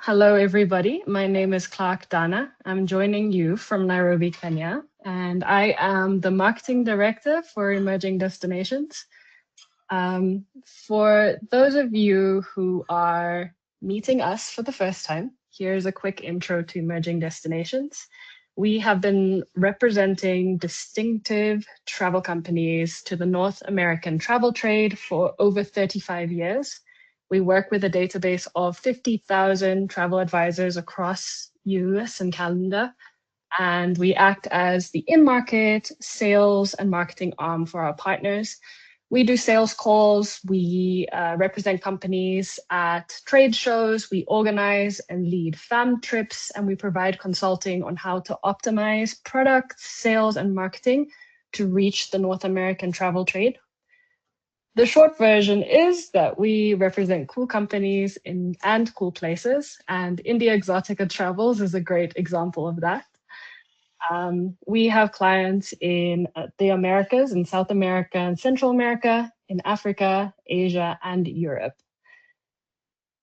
Hello, everybody. My name is Clarke Dana. I'm joining you from Nairobi, Kenya, and I am the marketing director for Emerging Destinations. For those of you who are meeting us for the first time, here's a quick intro to Emerging Destinations. We have been representing distinctive travel companies to the North American travel trade for over 35 years. We work with a database of 50,000 travel advisors across US and Canada, and we act as the in-market sales and marketing arm for our partners. We do sales calls, we represent companies at trade shows, we organize and lead fam trips, and we provide consulting on how to optimize product, sales, and marketing to reach the North American travel trade. The short version is that we represent cool companies and cool places, and India Exotica Travels is a great example of that. We have clients in the Americas, in South America and Central America, in Africa, Asia, and Europe.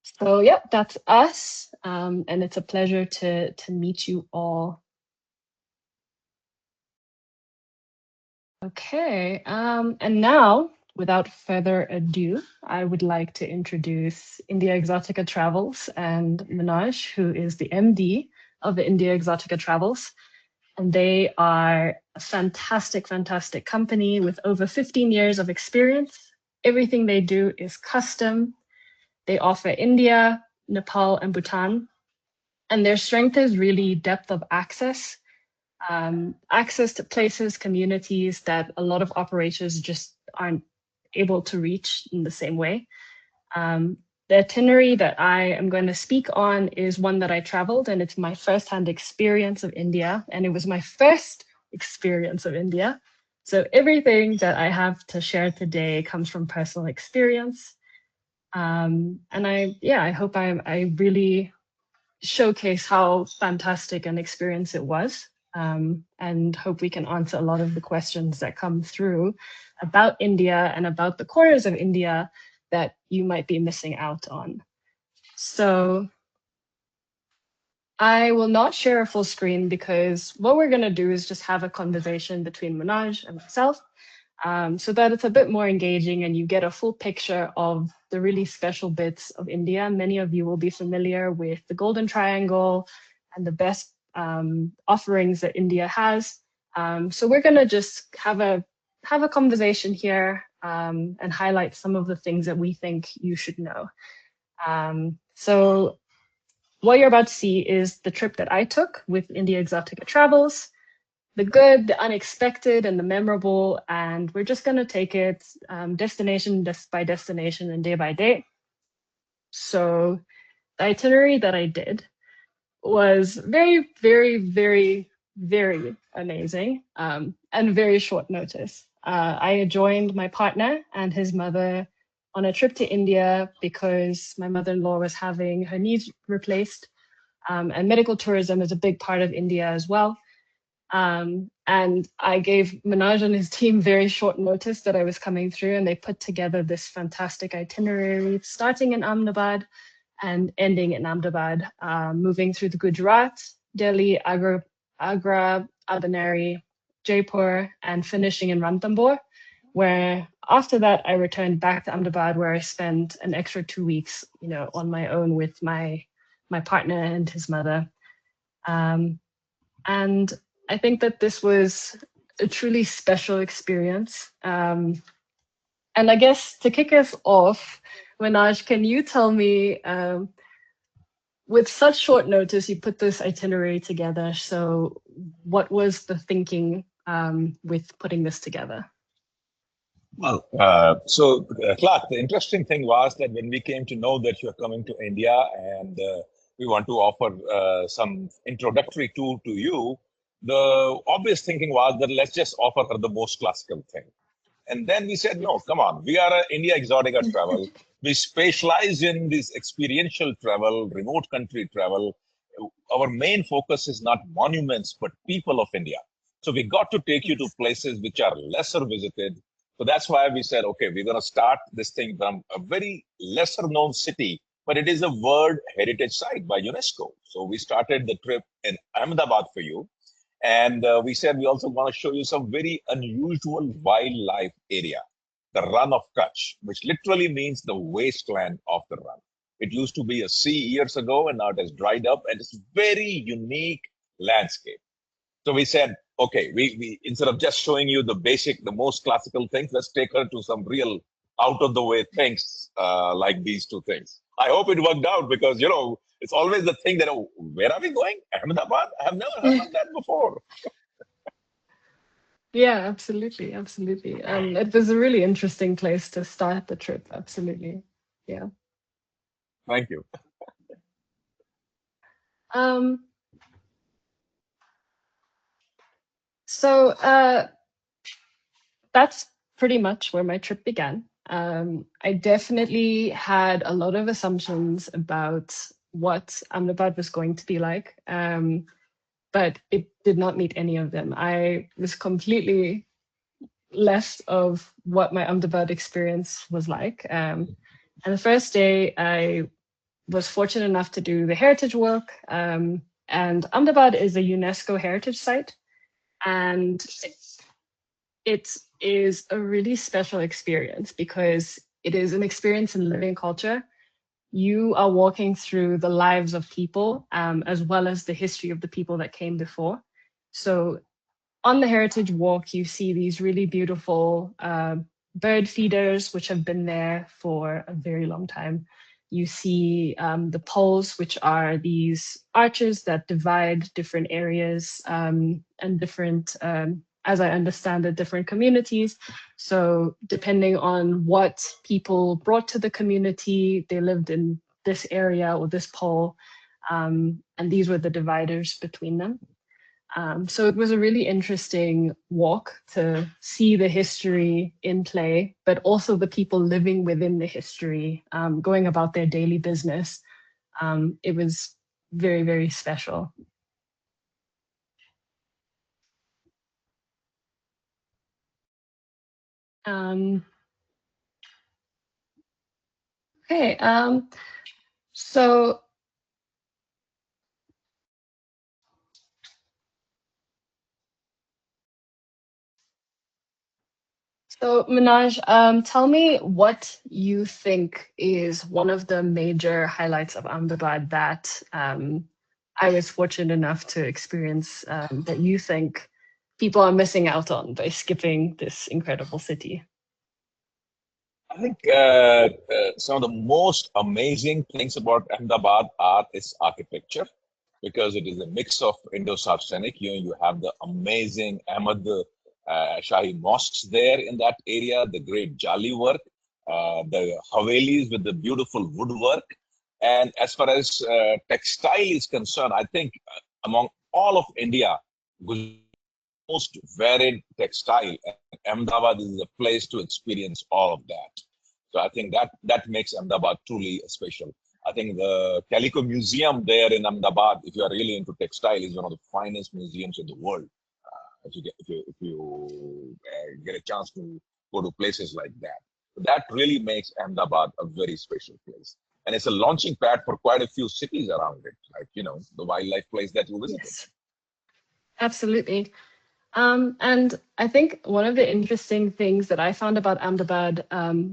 So, yep, that's us, and it's a pleasure to meet you all. Okay, and now, without further ado, I would like to introduce India Exotica Travels and Manoj, who is the MD of the India Exotica Travels. And they are a fantastic, fantastic company with over 15 years of experience. Everything they do is custom. They offer India, Nepal, and Bhutan. And their strength is really depth of access. Access to places, communities that a lot of operators just aren't able to reach in the same way. The itinerary that I am going to speak on is one that I traveled, and it's my firsthand experience of India, and it was my first experience of India. So everything that I have to share today comes from personal experience. And I hope I really showcase how fantastic an experience it was. And hope we can answer a lot of the questions that come through about India and about the corners of India that you might be missing out on. So I will not share a full screen because what we're going to do is just have a conversation between Manoj and myself so that it's a bit more engaging and you get a full picture of the really special bits of India. Many of you will be familiar with the Golden Triangle and the best offerings that India has. So we're going to just have a conversation here and highlight some of the things that we think you should know. So what you're about to see is the trip that I took with India Exotica Travels, the good, the unexpected, and the memorable. And we're just going to take it destination by destination and day by day. So the itinerary that I did was very, very, very, very amazing and very short notice. I joined my partner and his mother on a trip to India because my mother-in-law was having her knees replaced, and medical tourism is a big part of India as well. And I gave Manoj and his team very short notice that I was coming through, and they put together this fantastic itinerary, starting in Ahmedabad and ending in Ahmedabad, moving through the Gujarat, Delhi, Agra, Abaneri, Jaipur, and finishing in Ranthambore, where after that I returned back to Ahmedabad, where I spent an extra 2 weeks, on my own with my partner and his mother. And I think that this was a truly special experience. And I guess to kick us off, Manoj, can you tell me, with such short notice, you put this itinerary together. So what was the thinking with putting this together? Well, Clark, the interesting thing was that when we came to know that you're coming to India and we want to offer some introductory tour to you, the obvious thinking was that let's just offer her the most classical thing. And then we said, no, come on, we are an India Exotica Travel. We specialize in this experiential travel, remote country travel. Our main focus is not monuments, but people of India. So we got to take you to places which are lesser visited. So that's why we said, okay, we're going to start this thing from a very lesser known city but it is a World Heritage Site by UNESCO. So we started the trip in Ahmedabad for you. And we said we also want to show you some very unusual wildlife area, the Run of Kutch, which literally means the wasteland of the Run. It used to be a sea years ago, and now it has dried up, and it's very unique landscape. So we said, okay, we instead of just showing you the basic, the most classical things, let's take her to some real out of the way things like these two things. I hope it worked out because, you know, it's always the thing that, oh, where are we going? Ahmedabad? I have never heard of that before. Yeah, absolutely, absolutely. It was a really interesting place to start the trip. Absolutely, yeah. Thank you. Um, so that's pretty much where my trip began. I definitely had a lot of assumptions about what Ahmedabad was going to be like, but it did not meet any of them. I was completely less of what my Ahmedabad experience was like. And the first day, I was fortunate enough to do the heritage walk. And Ahmedabad is a UNESCO heritage site. And it is a really special experience because it is an experience in living culture. You are walking through the lives of people, as well as the history of the people that came before. So on the heritage walk, you see these really beautiful bird feeders, which have been there for a very long time. You see the poles, which are these arches that divide different areas and different, as I understand it, different communities. So depending on what people brought to the community, they lived in this area or this pole, and these were the dividers between them. So it was a really interesting walk to see the history in play, but also the people living within the history, going about their daily business. It was very, very special. Um, okay, so So, Manoj, tell me what you think is one of the major highlights of Ahmedabad that I was fortunate enough to experience that you think people are missing out on by skipping this incredible city. I think some of the most amazing things about Ahmedabad are its architecture because it is a mix of Indo-Saracenic. You have the amazing Ahmad Shahi mosques there in that area, the great Jali work, the Havelis with the beautiful woodwork. And as far as textile is concerned, I think among all of India, most varied textile, and Ahmedabad is a place to experience all of that. So I think that makes Ahmedabad truly special. I think the Calico Museum there in Ahmedabad, if you are really into textile, is one of the finest museums in the world. If you get a chance to go to places like that, that really makes Ahmedabad a very special place. And it's a launching pad for quite a few cities around it, like the wildlife place that you visited. Yes, absolutely. And I think one of the interesting things that I found about Ahmedabad,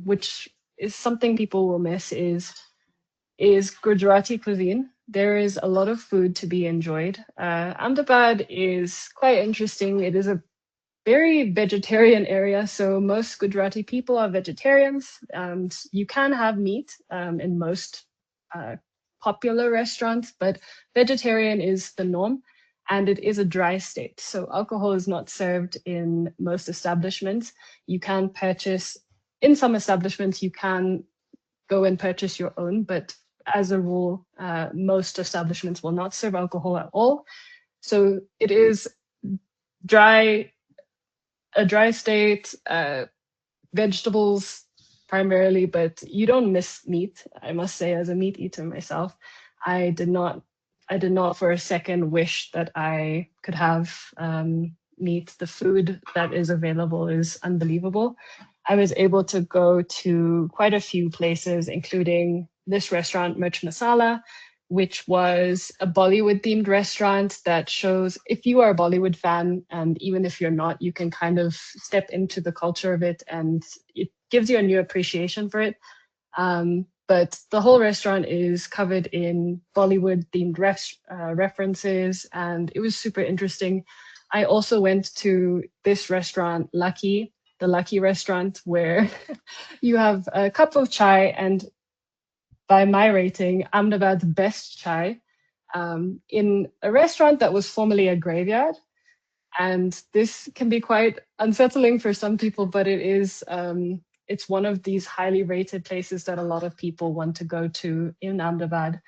which is something people will miss, is Gujarati cuisine. There is a lot of food to be enjoyed. Ahmedabad is quite interesting. It is a very vegetarian area, so most Gujarati people are vegetarians. You can have meat in most uh, popular restaurants, but vegetarian is the norm, and it is a dry state. So alcohol is not served in most establishments. You can purchase, in some establishments, you can go and purchase your own, but as a rule, most establishments will not serve alcohol at all. So it is dry, a dry state, vegetables primarily, but you don't miss meat. I must say, as a meat eater myself, I did not, I did not for a second wish that I could have meat. The food that is available is unbelievable. I was able to go to quite a few places, including this restaurant, Mirch Masala, which was a Bollywood themed restaurant that shows if you are a Bollywood fan, and even if you're not, you can kind of step into the culture of it, and it gives you a new appreciation for it. But the whole restaurant is covered in Bollywood themed references, and it was super interesting. I also went to this restaurant, the Lucky restaurant, where you have a cup of chai, and by my rating, Ahmedabad's best chai, in a restaurant that was formerly a graveyard. And this can be quite unsettling for some people, but it's one of these highly rated places that a lot of people want to go to in Ahmedabad.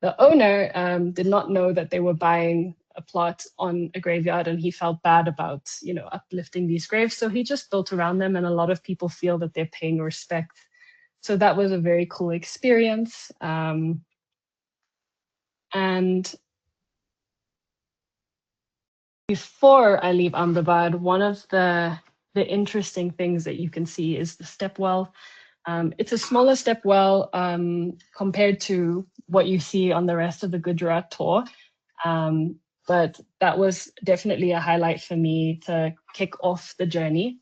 The owner did not know that they were buying a plot on a graveyard, and he felt bad about, uplifting these graves. So he just built around them, and a lot of people feel that they're paying respect. So that was a very cool experience. And before I leave Ahmedabad, one of the interesting things that you can see is the stepwell. It's a smaller stepwell compared to what you see on the rest of the Gujarat tour. But that was definitely a highlight for me to kick off the journey.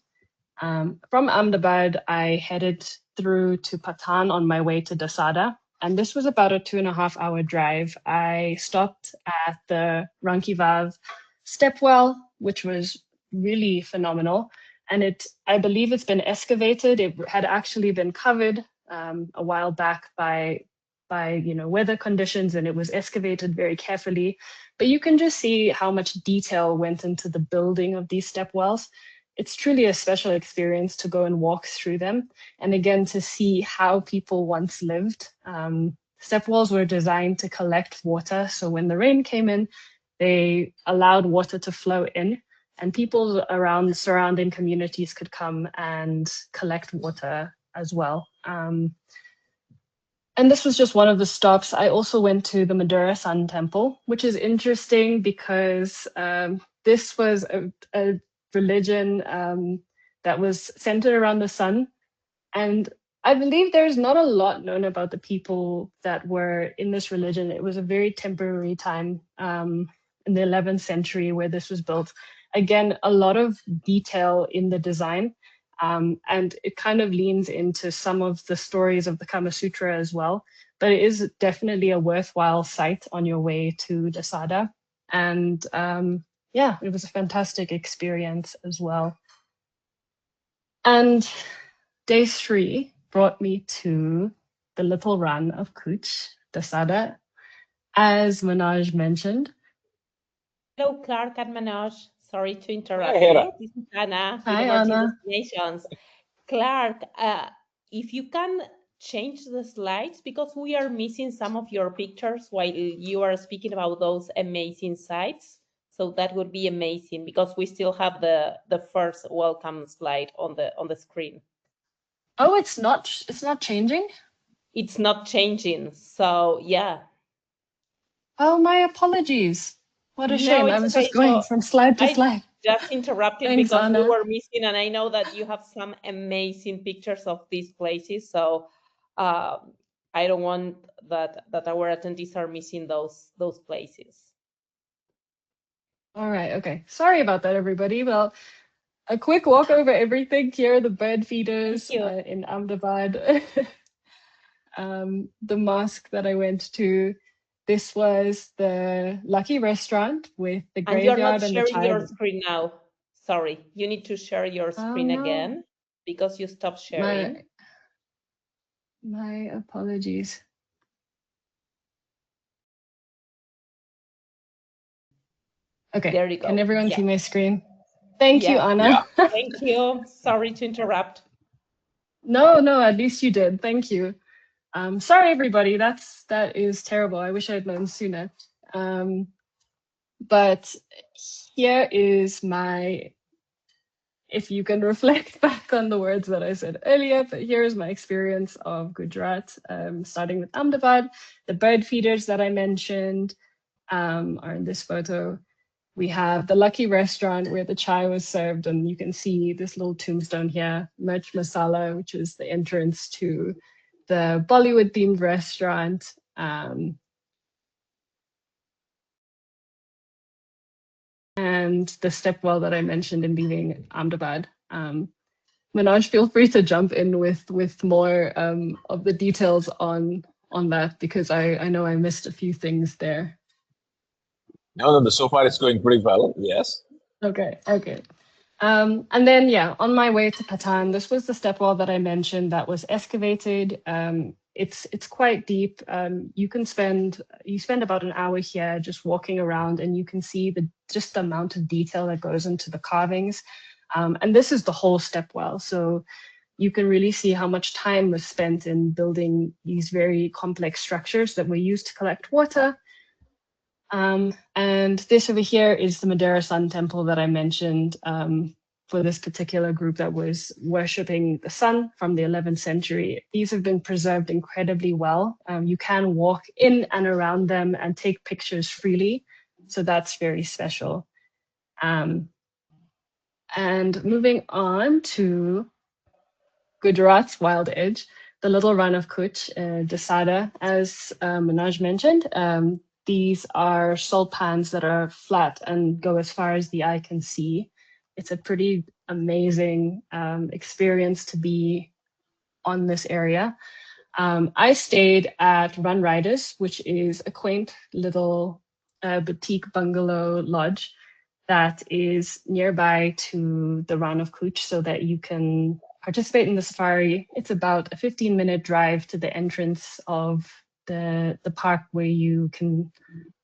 From Ahmedabad, I headed through to Patan on my way to Dasada. And this was about a 2.5 hour drive. I stopped at the Ranki Vav stepwell, which was really phenomenal. And I believe it's been excavated. It had actually been covered a while back by weather conditions, and it was excavated very carefully. But you can just see how much detail went into the building of these stepwells. It's truly a special experience to go and walk through them, and again to see how people once lived. Stepwells were designed to collect water, so when the rain came in, they allowed water to flow in, and people around the surrounding communities could come and collect water as well. And this was just one of the stops. I also went to the Madura Sun Temple, which is interesting because this was a religion that was centered around the sun. And I believe there's not a lot known about the people that were in this religion. It was a very temporary time in the 11th century where this was built. Again, a lot of detail in the design. And it kind of leans into some of the stories of the Kama Sutra as well. But it is definitely a worthwhile site on your way to Dasada. And yeah, it was a fantastic experience as well. And day 3 brought me to the little run of Kuch, Dasada, as Manoj mentioned. Hello, Clarke and Manoj. Sorry to interrupt Hey, you. This is Anna with Hi, Emerging Anna. Destinations. Clarke, if you can change the slides, because we are missing some of your pictures while you are speaking about those amazing sites. So that would be amazing, because we still have the first welcome slide on the screen. Oh, it's not changing? It's not changing. So yeah. Oh, my apologies. What a shame. No, I it's was okay. just going from slide to slide. Just interrupted Thanks, because Anna. we were missing, and I know that you have some amazing pictures of these places. So I don't want that our attendees are missing those places. All right. Okay. Sorry about that, everybody. Well, a quick walk over everything here, the bird feeders in Ahmedabad, the mosque that I went to. This was the Lucky restaurant with the graveyard And and you're the not sharing your tigress. screen now. Sorry, you need to share your screen again because you stopped sharing. My apologies. Okay. There you go. Can everyone see my screen? Thank you, Anna. Yeah. Thank you. Sorry to interrupt. No, at least you did. Thank you. Sorry, everybody. That is terrible. I wish I had known sooner. But here is if you can reflect back on the words that I said earlier, but here is my experience of Gujarat, starting with Ahmedabad. The bird feeders that I mentioned are in this photo. We have the Lucky restaurant where the chai was served, and you can see this little tombstone here, Mirch Masala, which is the entrance to the Bollywood themed restaurant. And the stepwell that I mentioned in leaving Ahmedabad. Manoj, feel free to jump in with more of the details on that, because I know I missed a few things there. No, so far it's going pretty well. Yes. Okay. And then, yeah, on my way to Patan, this was the stepwell that I mentioned that was excavated. It's quite deep. You spend about an hour here just walking around, and you can see just the amount of detail that goes into the carvings. And this is the whole stepwell, so you can really see how much time was spent in building these very complex structures that were used to collect water. And this over here is the Madeira Sun Temple that I mentioned for this particular group that was worshipping the sun from the 11th century. These have been preserved incredibly well. You can walk in and around them and take pictures freely. So that's very special. And moving on to Gujarat's Wild Edge, the little run of Kutch, Dasada, as Manoj mentioned. These are salt pans that are flat and go as far as the eye can see. It's a pretty amazing experience to be on this area. I stayed at Run Riders, which is a quaint little boutique bungalow lodge that is nearby to the Run of Kutch, so that you can participate in the safari. It's about a 15-minute drive to the entrance of the park, where you can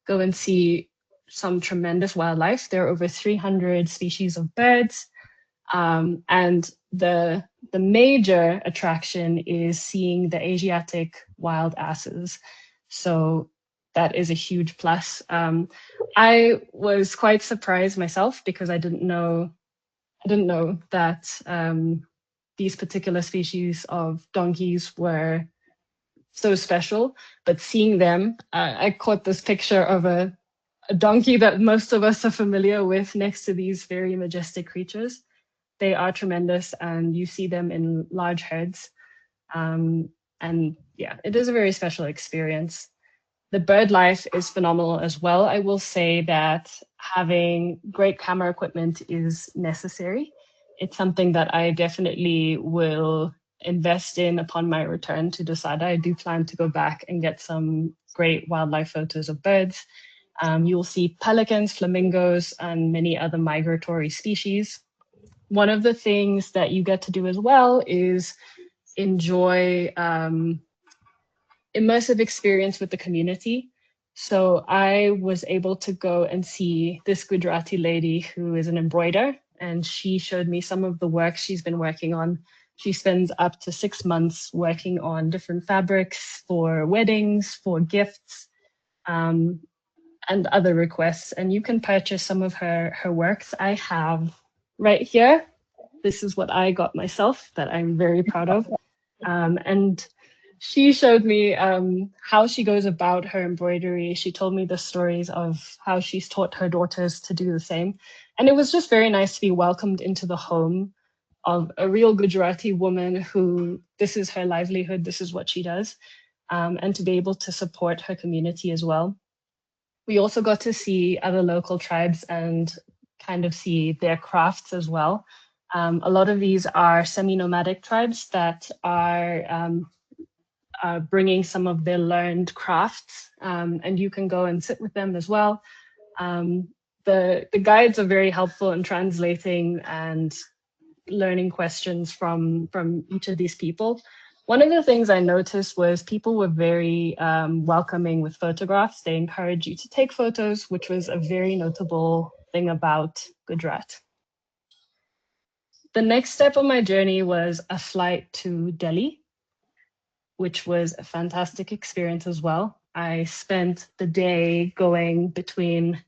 go and see some tremendous wildlife. There are over 300 species of birds. And the major attraction is seeing the Asiatic wild asses. So that is a huge plus. I was quite surprised myself, because I didn't know that these particular species of donkeys were so special. But seeing them, I caught this picture of a donkey that most of us are familiar with next to these very majestic creatures. They are tremendous, and you see them in large herds. And yeah, it is a very special experience. The bird life is phenomenal as well. I will say that having great camera equipment is necessary. It's something that I definitely will invest in upon my return to Dasada. I do plan to go back and get some great wildlife photos of birds. You will see pelicans, flamingos, and many other migratory species. One of the things that you get to do as well is enjoy immersive experience with the community. So I was able to go and see this Gujarati lady who is an embroiderer, and she showed me some of the work she's been working on. She spends up to 6 months working on different fabrics for weddings, for gifts, and other requests. And you can purchase some of her works. I have right here. This is what I got myself that I'm very proud of. And she showed me how she goes about her embroidery. She told me the stories of how she's taught her daughters to do the same. And it was just very nice to be welcomed into the home of a real Gujarati woman who, this is her livelihood, this is what she does, and to be able to support her community as well. We also got to see other local tribes and kind of see their crafts as well. A lot of these are semi-nomadic tribes that are bringing some of their learned crafts, and you can go and sit with them as well. The guides are very helpful in translating and learning questions from each of these people. One of the things I noticed was people were very welcoming with photographs. They encourage you to take photos, which was a very notable thing about Gujarat. The next step on my journey was a flight to Delhi, which was a fantastic experience as well. I spent the day going between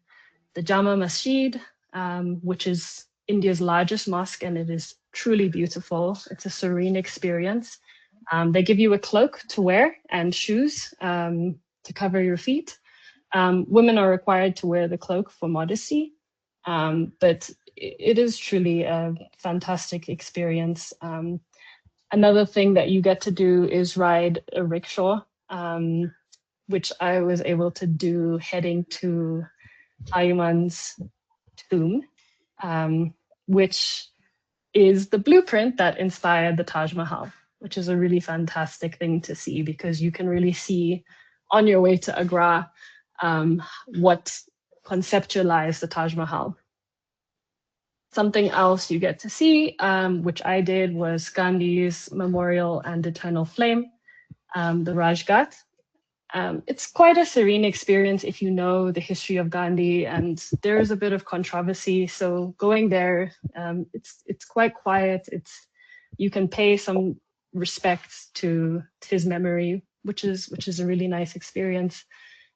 the Jama Masjid, which is India's largest mosque, and it is truly beautiful. It's a serene experience. They give you a cloak to wear and shoes to cover your feet. Women are required to wear the cloak for modesty. But it is truly a fantastic experience. Another thing that you get to do is ride a rickshaw, which I was able to do heading to Ayman's tomb, which is the blueprint that inspired the Taj Mahal, which is a really fantastic thing to see because you can really see on your way to Agra what conceptualized the Taj Mahal. Something else you get to see, which I did, was Gandhi's Memorial and Eternal Flame, the Rajghat. It's quite a serene experience if you know the history of Gandhi, and there is a bit of controversy. So going there, it's quite quiet. You can pay some respects to his memory, which is a really nice experience.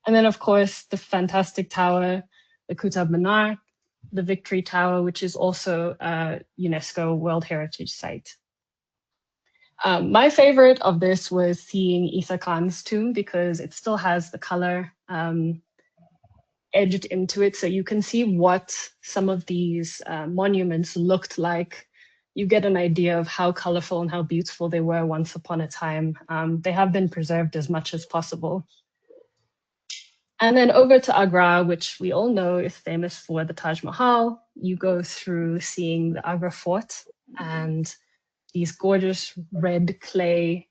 And then of course the fantastic tower, the Qutb Minar, the Victory Tower, which is also a UNESCO World Heritage Site. My favorite of this was seeing Isa Khan's tomb because it still has the color edged into it. So you can see what some of these monuments looked like. You get an idea of how colorful and how beautiful they were once upon a time. They have been preserved as much as possible. And then over to Agra, which we all know is famous for the Taj Mahal. You go through seeing the Agra Fort and these gorgeous red clay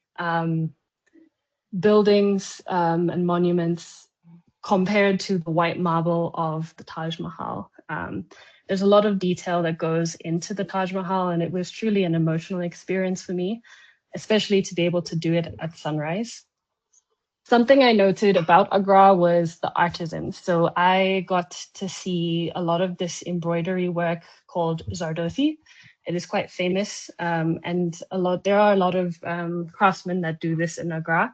buildings and monuments compared to the white marble of the Taj Mahal. There's a lot of detail that goes into the Taj Mahal, and it was truly an emotional experience for me, especially to be able to do it at sunrise. Something I noted about Agra was the artisans. So I got to see a lot of this embroidery work called Zardozi. It is quite famous, and there are a lot of craftsmen that do this in Agra.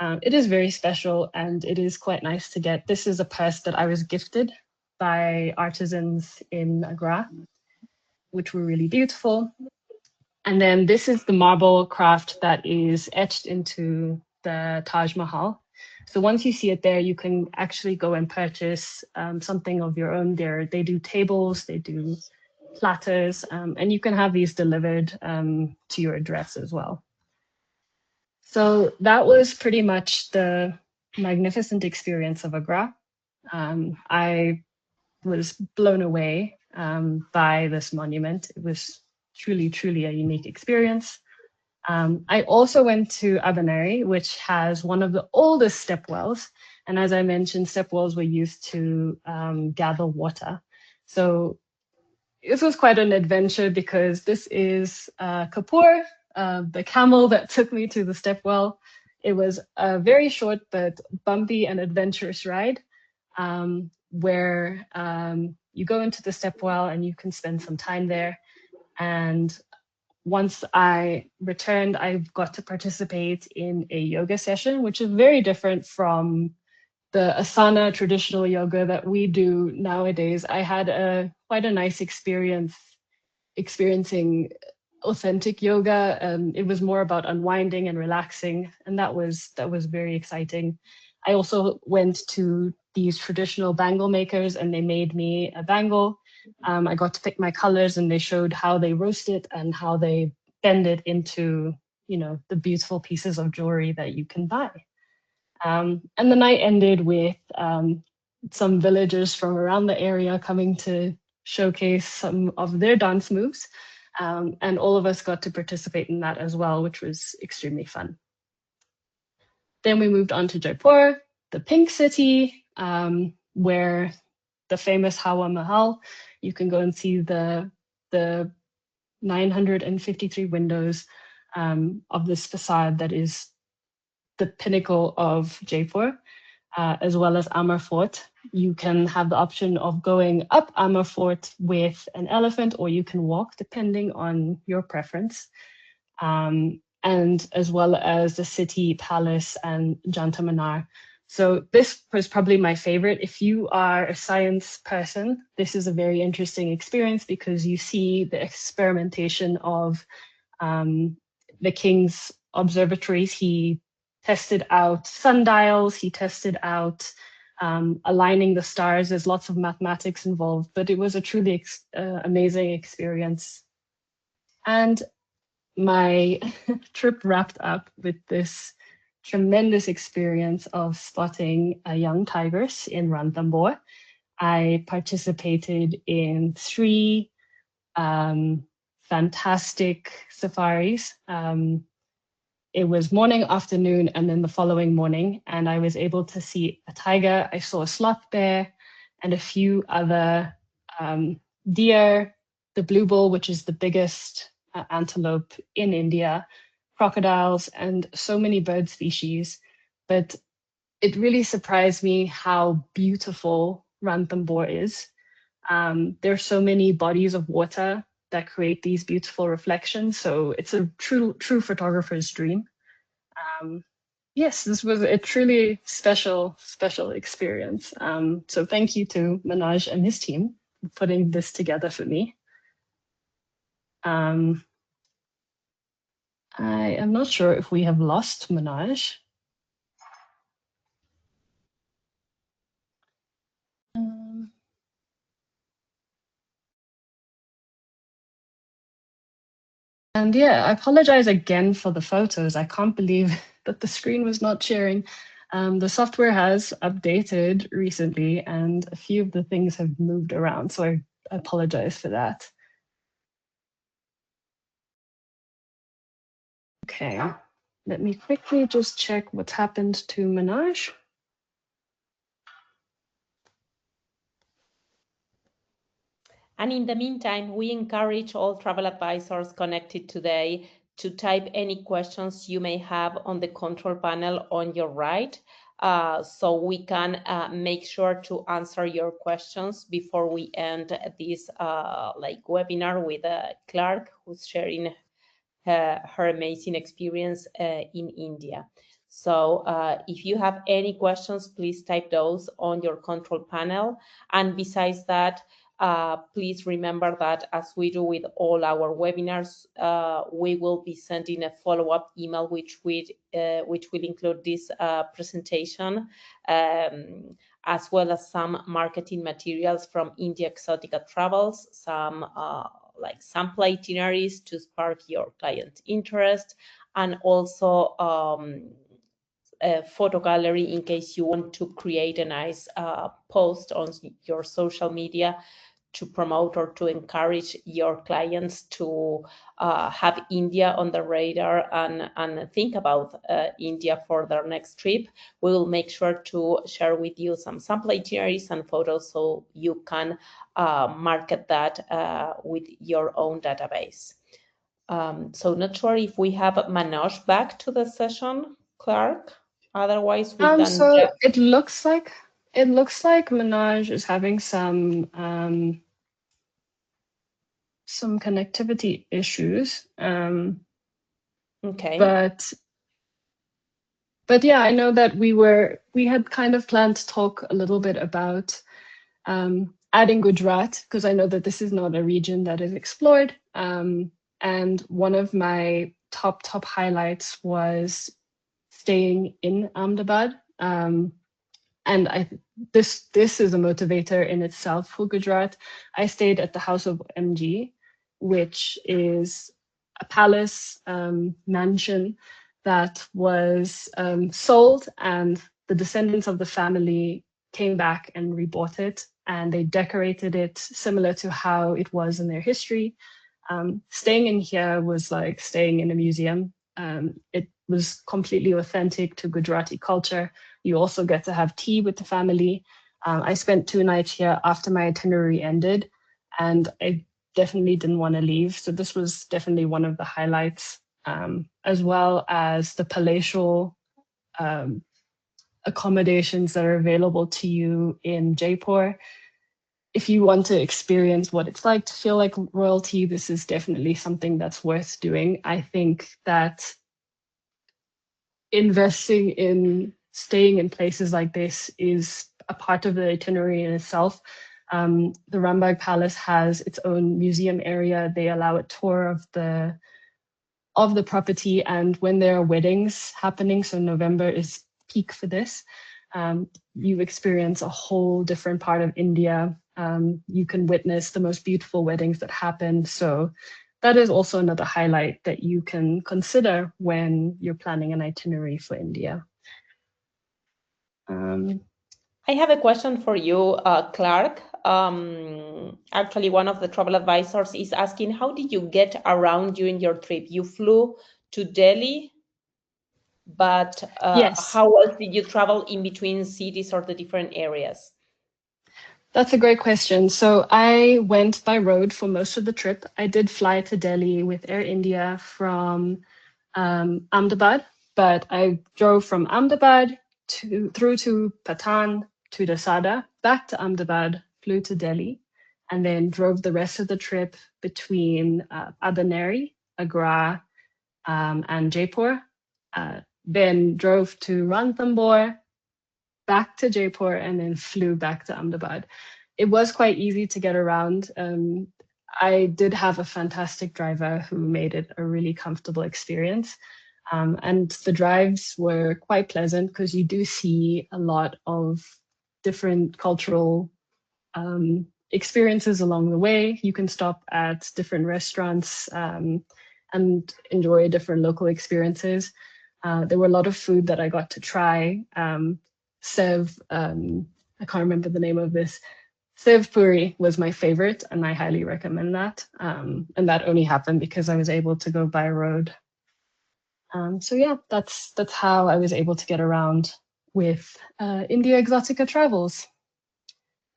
It is very special, and it is quite nice to get. This is a purse that I was gifted by artisans in Agra, which were really beautiful. And then this is the marble craft that is etched into the Taj Mahal. So once you see it there, you can actually go and purchase something of your own there. They do tables, they do platters, and you can have these delivered to your address as well. So that was pretty much the magnificent experience of Agra. I was blown away by this monument. It was truly, truly a unique experience. I also went to Abaneri, which has one of the oldest stepwells. And as I mentioned, stepwells were used to gather water. So this was quite an adventure because this is Kapoor, the camel that took me to the stepwell. It was a very short but bumpy and adventurous ride where you go into the stepwell and you can spend some time there. And once I returned, I got to participate in a yoga session, which is very different from the asana traditional yoga that we do nowadays. I had quite a nice experience experiencing authentic yoga. It was more about unwinding and relaxing, and that was very exciting. I also went to these traditional bangle makers, and they made me a bangle. I got to pick my colors, and they showed how they roast it and how they bend it into, the beautiful pieces of jewelry that you can buy. And the night ended with some villagers from around the area coming to showcase some of their dance moves. And all of us got to participate in that as well, which was extremely fun. Then we moved on to Jaipur, the Pink City, where the famous Hawa Mahal, you can go and see the 953 windows of this facade that is the pinnacle of Jaipur, as well as Amar Fort. You can have the option of going up Amar Fort with an elephant, or you can walk, depending on your preference. And as well as the city palace and Janta Minar. So this was probably my favorite. If you are a science person, this is a very interesting experience because you see the experimentation of the king's observatories. He tested out sundials, he tested out aligning the stars. There's lots of mathematics involved, but it was a truly amazing experience. And my trip wrapped up with this tremendous experience of spotting a young tigress in Ranthambore. I participated in 3 fantastic safaris. It was morning, afternoon, and then the following morning, and I was able to see a tiger. I saw a sloth bear and a few other deer, the blue bull, which is the biggest antelope in India, crocodiles, and so many bird species. But it really surprised me how beautiful Ranthambore is. There's so many bodies of water that create these beautiful reflections. So it's a true photographer's dream. Yes, this was a truly special experience. So thank you to Manoj and his team for putting this together for me. I am not sure if we have lost Manoj. And yeah, I apologize again for the photos. I can't believe that the screen was not sharing. The software has updated recently and a few of the things have moved around, so I apologize for that. Okay, let me quickly just check what's happened to Manoj. And in the meantime, we encourage all travel advisors connected today to type any questions you may have on the control panel on your right, so we can make sure to answer your questions before we end this webinar with Clarke, who's sharing her amazing experience in India. So if you have any questions, please type those on your control panel. And besides that, please remember that as we do with all our webinars, we will be sending a follow-up email which will include this presentation, as well as some marketing materials from India Exotica Travels, some like sample itineraries to spark your client interest, and also a photo gallery in case you want to create a nice post on your social media to promote or to encourage your clients to have India on the radar and think about India for their next trip. We will make sure to share with you some sample itineraries and photos so you can market that with your own database. So not sure if we have Manoj back to the session, Clarke. Otherwise, we can. So it looks like Manoj is having some connectivity issues. Okay. But yeah, I know that we had kind of planned to talk a little bit about adding Gujarat, because I know that this is not a region that is explored. And one of my top highlights was staying in Ahmedabad. And this is a motivator in itself for Gujarat. I stayed at the House of MG, which is a palace mansion that was sold, and the descendants of the family came back and rebought it, and they decorated it similar to how it was in their history. Staying in here was like staying in a museum. It was completely authentic to Gujarati culture. You also get to have tea with the family. I spent 2 nights here after my itinerary ended, and I definitely didn't want to leave. So this was definitely one of the highlights, as well as the palatial accommodations that are available to you in Jaipur. If you want to experience what it's like to feel like royalty, this is definitely something that's worth doing. I think that investing in staying in places like this is a part of the itinerary in itself. The Rambagh Palace has its own museum area. They allow a tour of the property, and when there are weddings happening, so November is peak for this, you experience a whole different part of India. You can witness the most beautiful weddings that happen. So that is also another highlight that you can consider when you're planning an itinerary for India. I have a question for you, Clarke. Actually, one of the travel advisors is asking, how did you get around during your trip? You flew to Delhi, but Yes. how else did you travel in between cities or the different areas? That's a great question. So I went by road for most of the trip. I did fly to Delhi with Air India from Ahmedabad, but I drove from Ahmedabad through to Patan to Dasada, back to Ahmedabad, flew to Delhi, and then drove the rest of the trip between Adaneri, Agra, and Jaipur. Then drove to Ranthambore, back to Jaipur, and then flew back to Ahmedabad. It was quite easy to get around. I did have a fantastic driver who made it a really comfortable experience. And the drives were quite pleasant because you do see a lot of different cultural experiences along the way. You can stop at different restaurants and enjoy different local experiences. There were a lot of food that I got to try. Sev, I can't remember the name of this. Sev Puri was my favorite, and I highly recommend that. And that only happened because I was able to go by road. So yeah, that's how I was able to get around with India Exotica Travels.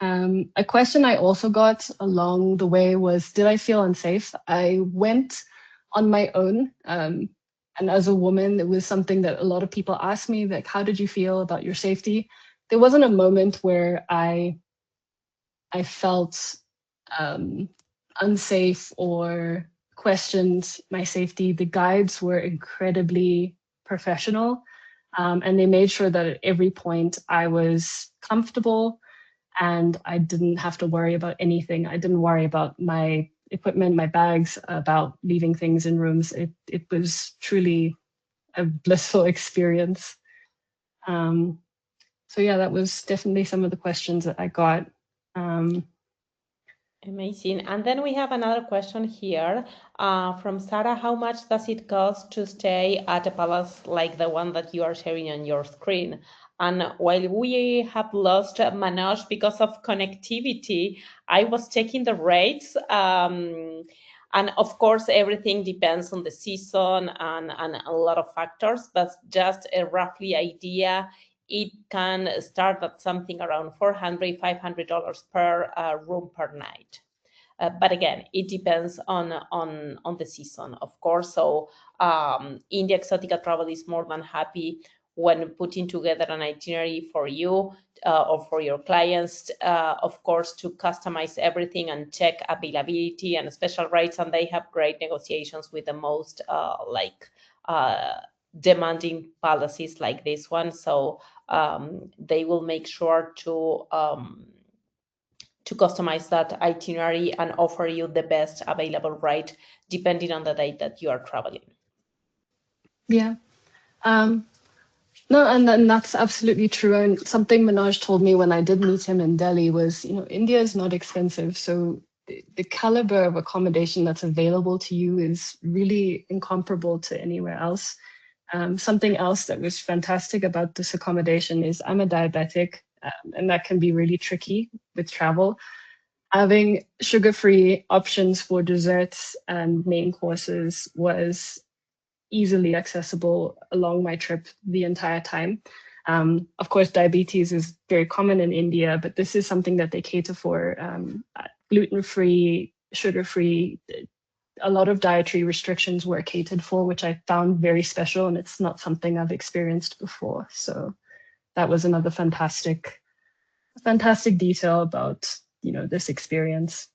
A question I also got along the way was, did I feel unsafe? I went on my own. And as a woman, it was something that a lot of people asked me, like, how did you feel about your safety? There wasn't a moment where I felt unsafe or questioned my safety. The guides were incredibly professional, and they made sure that at every point I was comfortable and I didn't have to worry about anything. I didn't worry about my equipment, my bags, about leaving things in rooms. It was truly a blissful experience. So yeah, that was definitely some of the questions that I got. Amazing. And then we have another question here from Sarah. How much does it cost to stay at a palace like the one that you are sharing on your screen? And while we have lost Manoj because of connectivity, I was checking the rates. And of course, everything depends on the season and a lot of factors, but just a roughly idea, it can start at something around $400, $500 per room per night. But again, it depends on the season, of course. So India Exotica Travel is more than happy when putting together an itinerary for you or for your clients, of course, to customize everything and check availability and special rates. And they have great negotiations with the most demanding policies like this one. So they will make sure to customize that itinerary and offer you the best available rate depending on the date that you are traveling. Yeah. No, and that's absolutely true. And something Manoj told me when I did meet him in Delhi was, India is not expensive. So the caliber of accommodation that's available to you is really incomparable to anywhere else. Something else that was fantastic about this accommodation is I'm a diabetic, and that can be really tricky with travel. Having sugar-free options for desserts and main courses was easily accessible along my trip the entire time. Of course, diabetes is very common in India, but this is something that they cater for. Gluten-free, sugar-free, a lot of dietary restrictions were catered for, which I found very special, and it's not something I've experienced before. So that was another fantastic detail about, this experience.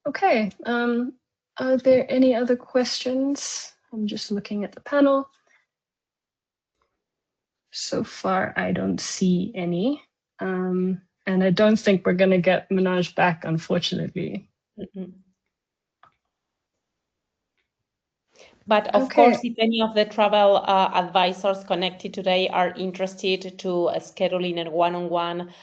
Okay. Are there any other questions? I'm just looking at the panel. So far, I don't see any. And I don't think we're going to get Manoj back, unfortunately. Mm-hmm. But of Okay. course, if any of the travel advisors connected today are interested to scheduling a one-on-one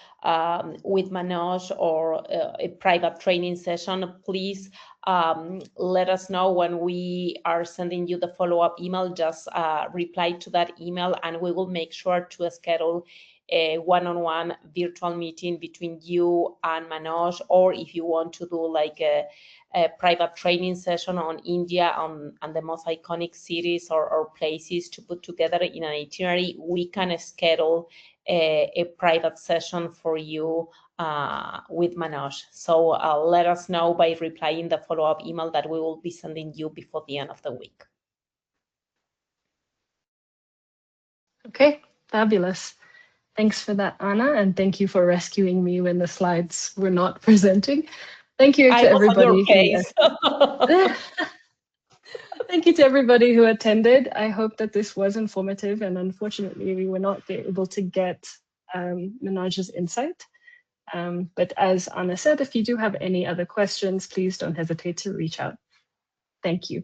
with Manoj or a private training session, please let us know when we are sending you the follow-up email. Just reply to that email and we will make sure to schedule a one-on-one virtual meeting between you and Manoj, or if you want to do like a private training session on India and the most iconic cities or places to put together in an itinerary, we can schedule a private session for you with Manoj. So let us know by replying the follow-up email that we will be sending you before the end of the week. Okay, fabulous. Thanks for that, Anna, and thank you for rescuing me when the slides were not presenting. Thank you to everybody. Thank you to everybody who attended. I hope that this was informative, and unfortunately, we were not able to get Manoj's insight. But as Anna said, if you do have any other questions, please don't hesitate to reach out. Thank you.